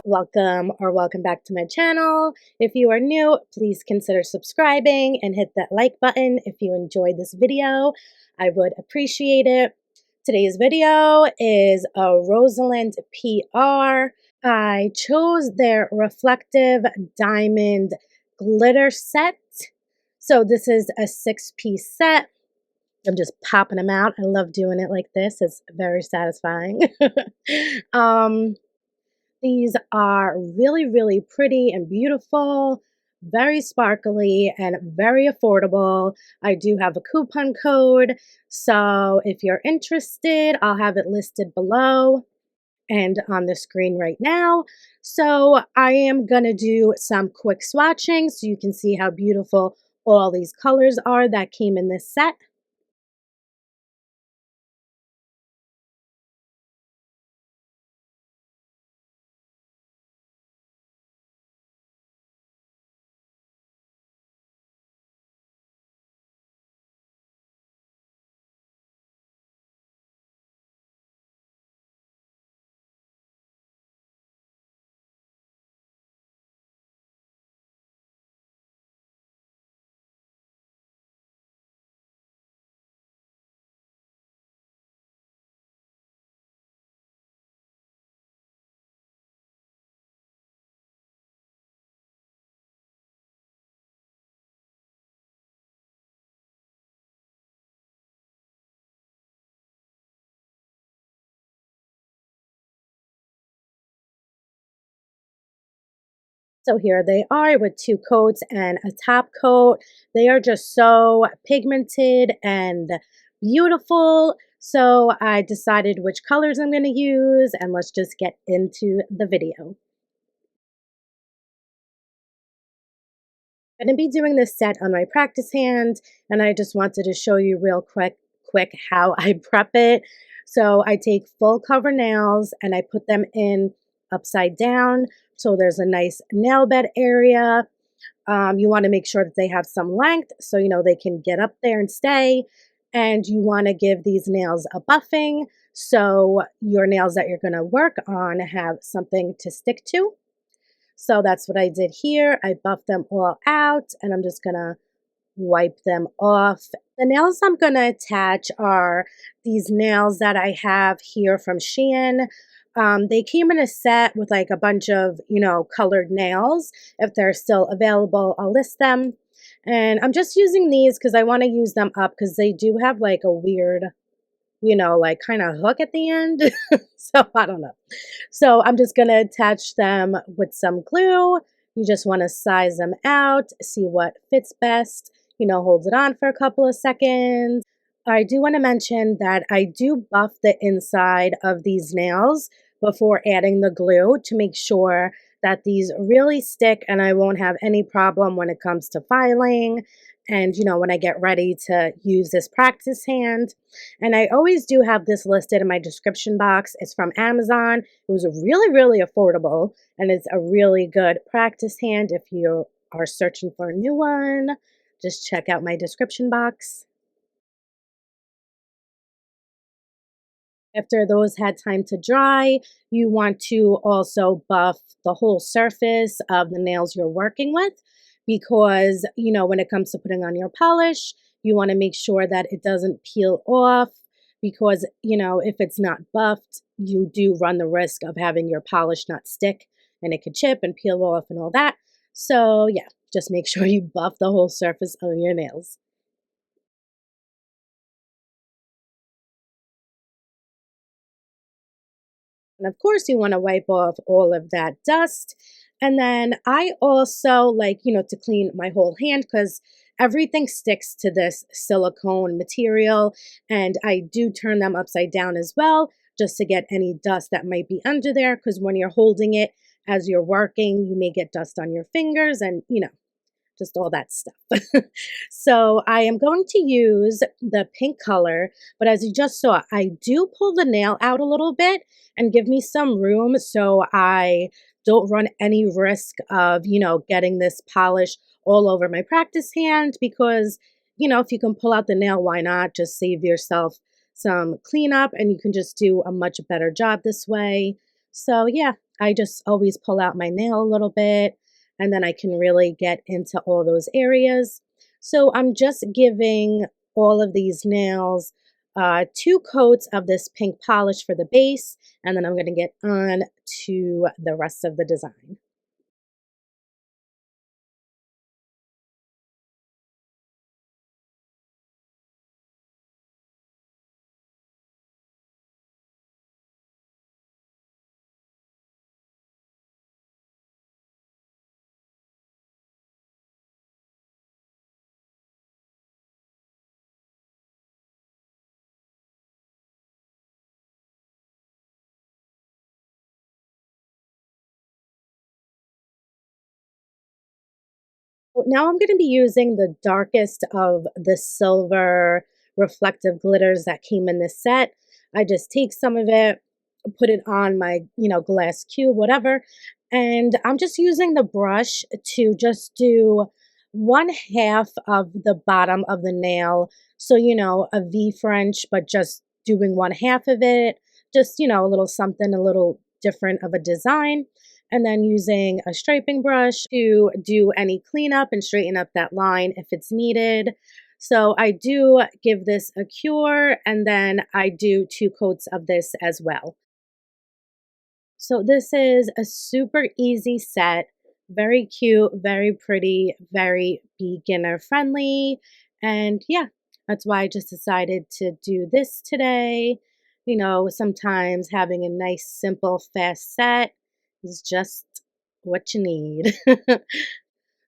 Welcome or welcome back to my channel. If you are new, please consider subscribing and hit that like button if you enjoyed this video. I would appreciate it. Today's video is a Rosalind PR. I chose their reflective diamond glitter set. So this is a 6-piece set. I'm just popping them out. I love doing it like this. It's very satisfying. These are really, really pretty and beautiful, very sparkly and very affordable. I do have a coupon code, so if you're interested, I'll have it listed below and on the screen right now. So I am going to do some quick swatching so you can see how beautiful all these colors are that came in this set. So here they are with 2 coats and a top coat. They are just so pigmented and beautiful. So I decided which colors I'm going to use, and let's just get into the video. I'm going to be doing this set on my practice hand, and I just wanted to show you real quick how I prep it. So I take full cover nails and I put them in upside down. So there's a nice nail bed area. You want to make sure that they have some length so you know they can get up there and stay. And you want to give these nails a buffing so your nails that you're going to work on have something to stick to. So that's what I did here. I buffed them all out and I'm just going to wipe them off. The nails I'm going to attach are these nails that I have here from Shein. They came in a set with like a bunch of, colored nails. If they're still available, I'll list them. And I'm just using these because I want to use them up because they do have like a weird, like kind of hook at the end. So I don't know. So I'm just going to attach them with some glue. You just want to size them out, see what fits best, holds it on for a couple of seconds. I do want to mention that I do buff the inside of these nails before adding the glue to make sure that these really stick and I won't have any problem when it comes to filing and, when I get ready to use this practice hand. And I always do have this listed in my description box. It's from Amazon. It was really, really affordable, and it's a really good practice hand if you are searching for a new one. Just check out my description box. After those had time to dry, you want to also buff the whole surface of the nails you're working with because, when it comes to putting on your polish, you want to make sure that it doesn't peel off because, if it's not buffed, you do run the risk of having your polish not stick and it could chip and peel off and all that. So, yeah, just make sure you buff the whole surface of your nails. And of course, you want to wipe off all of that dust. And then I also like, to clean my whole hand because everything sticks to this silicone material. And I do turn them upside down as well, just to get any dust that might be under there. Because when you're holding it as you're working, you may get dust on your fingers and, just all that stuff. So I am going to use the pink color, but as you just saw, I do pull the nail out a little bit and give me some room so I don't run any risk of, getting this polish all over my practice hand because, if you can pull out the nail, why not? Just save yourself some cleanup and you can just do a much better job this way. So yeah, I just always pull out my nail a little bit and then I can really get into all those areas. So I'm just giving all of these nails 2 coats of this pink polish for the base, and then I'm going to get on to the rest of the design. Now I'm going to be using the darkest of the silver reflective glitters that came in this set. I just take some of it, put it on my, glass cube, whatever. And I'm just using the brush to just do 1/2 of the bottom of the nail. So, a V French, but just doing 1/2 of it. Just, a little something, a little different of a design, and then using a striping brush to do any cleanup and straighten up that line if it's needed. So I do give this a cure, and then I do 2 coats of this as well. So this is a super easy set, very cute, very pretty, very beginner friendly. And yeah, that's why I just decided to do this today. Sometimes having a nice, simple, fast set is just what you need.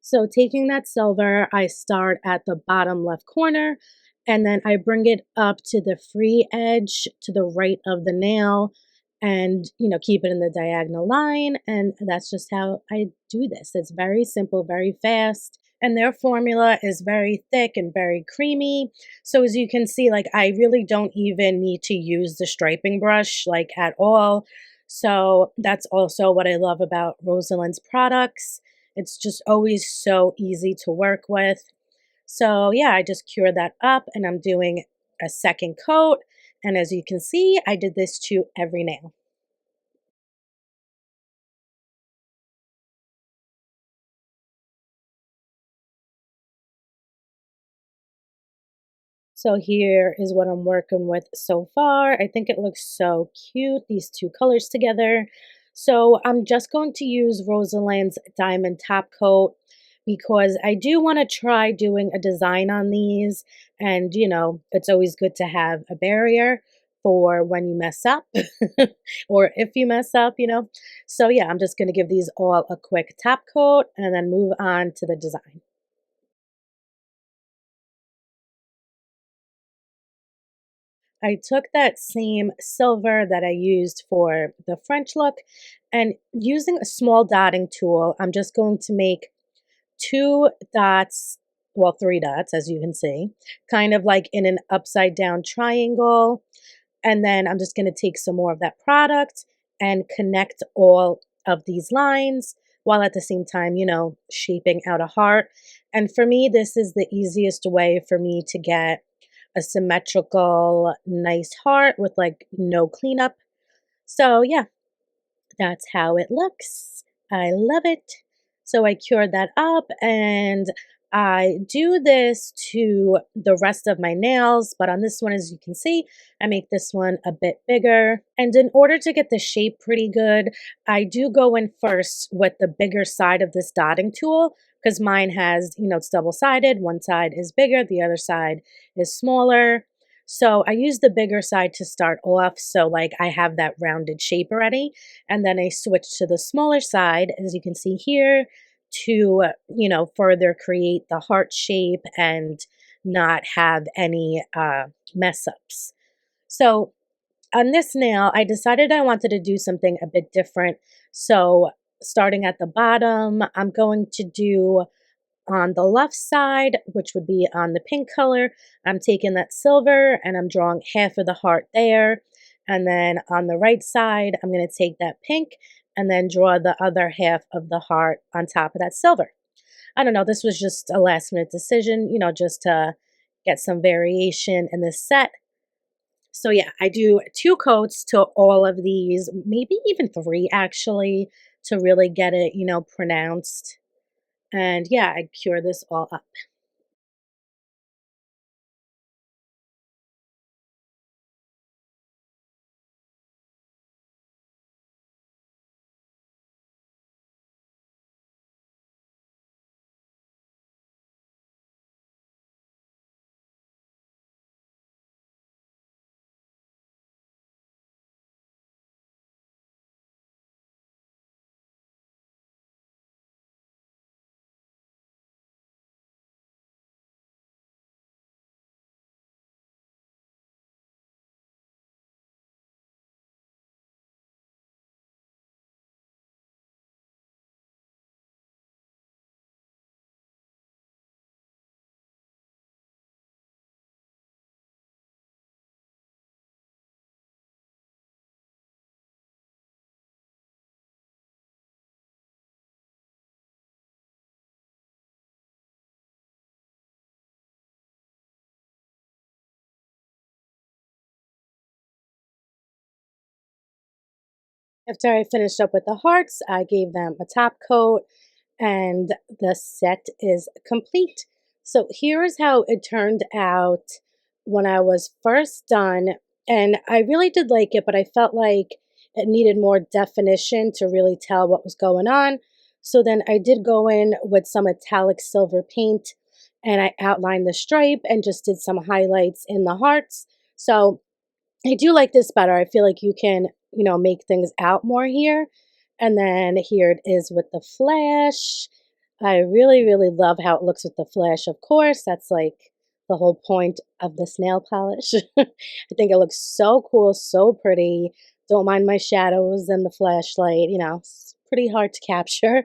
So taking that silver, I start at the bottom left corner and then I bring it up to the free edge to the right of the nail and, keep it in the diagonal line. And that's just how I do this. It's very simple, very fast. And their formula is very thick and very creamy. So as you can see, like I really don't even need to use the striping brush like at all. So that's also what I love about Rosalind's products. It's just always so easy to work with. So yeah, I just cure that up and I'm doing a second coat. And as you can see, I did this to every nail. So here is what I'm working with so far. I think it looks so cute, these 2 colors together. So I'm just going to use Rosalind's Diamond Top Coat because I do want to try doing a design on these. And, it's always good to have a barrier for when you mess up or if you mess up. So yeah, I'm just going to give these all a quick top coat and then move on to the design. I took that same silver that I used for the French look and using a small dotting tool, I'm just going to make 2 dots, well, 3 dots, as you can see, kind of like in an upside down triangle. And then I'm just going to take some more of that product and connect all of these lines while at the same time, shaping out a heart. And for me, this is the easiest way for me to get a symmetrical, nice heart with like no cleanup. So, yeah, that's how it looks. I love it. So I cured that up and I do this to the rest of my nails, but on this one, as you can see, I make this one a bit bigger. And in order to get the shape pretty good, I do go in first with the bigger side of this dotting tool because mine has, it's double-sided. One side is bigger, the other side is smaller. So I use the bigger side to start off. So like I have that rounded shape already. And then I switch to the smaller side, as you can see here, to, further create the heart shape and not have any mess ups. So on this nail, I decided I wanted to do something a bit different. So starting at the bottom, I'm going to do on the left side, which would be on the pink color, I'm taking that silver and I'm drawing half of the heart there. And then on the right side, I'm going to take that pink and then draw the other half of the heart on top of that silver. I don't know, this was just a last minute decision, just to get some variation in this set. So yeah, I do 2 coats to all of these, maybe even 3 actually, to really get it, pronounced. And yeah, I cure this all up. After I finished up with the hearts, I gave them a top coat and the set is complete. So here is how it turned out when I was first done. And I really did like it, but I felt like it needed more definition to really tell what was going on. So then I did go in with some metallic silver paint and I outlined the stripe and just did some highlights in the hearts. So I do like this better. I feel like you can, make things out more here. And then here it is with the flash. I really, really love how it looks with the flash, of course. That's like the whole point of this nail polish. I think it looks so cool, so pretty. Don't mind my shadows and the flashlight, it's pretty hard to capture.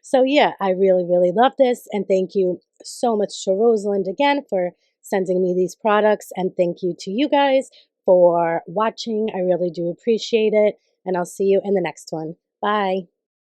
So yeah, I really, really love this. And thank you so much to Rosalind again for sending me these products. And thank you to you guys for watching. I really do appreciate it. And I'll see you in the next one. Bye.